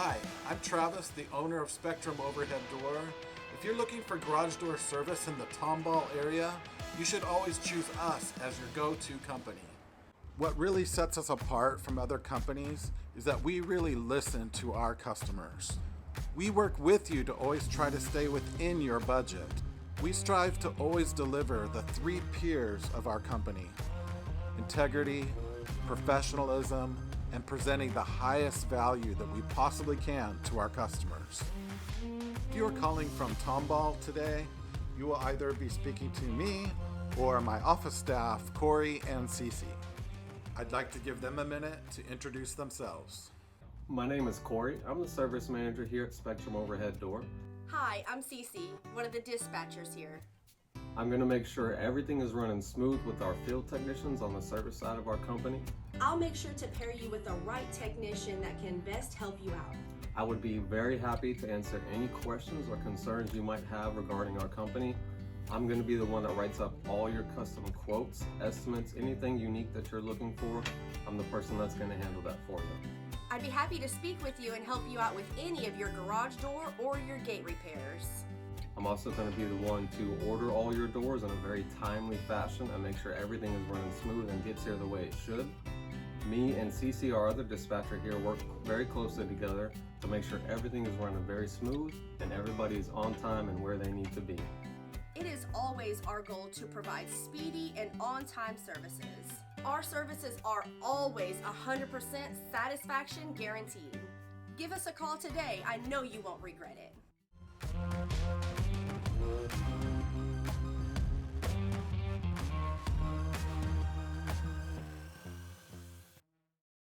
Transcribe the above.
Hi, I'm Travis, the owner of Spectrum Overhead Door. If you're looking for garage door service in the Tomball area, you should always choose us as your go-to company. What really sets us apart from other companies is that we really listen to our customers. We work with you to always try to stay within your budget. We strive to always deliver the 3 P's of our company: integrity, professionalism, and presenting the highest value that we possibly can to our customers. If you are calling from Tomball today, you will either be speaking to me or my office staff, Corey and Cece. I'd like to give them a minute to introduce themselves. My name is Corey. I'm the service manager here at Spectrum Overhead Door. Hi, I'm Cece, one of the dispatchers here. I'm going to make sure everything is running smooth with our field technicians on the service side of our company. I'll make sure to pair you with the right technician that can best help you out. I would be very happy to answer any questions or concerns you might have regarding our company. I'm going to be the one that writes up all your custom quotes, estimates, anything unique that you're looking for. I'm the person that's going to handle that for you. I'd be happy to speak with you and help you out with any of your garage door or your gate repairs. I'm also going to be the one to order all your doors in a very timely fashion and make sure everything is running smooth and gets here the way it should. Me and Cece, our other dispatcher here, work very closely together to make sure everything is running very smooth and everybody is on time and where they need to be. It is always our goal to provide speedy and on-time services. Our services are always 100% satisfaction guaranteed. Give us a call today. I know you won't regret it.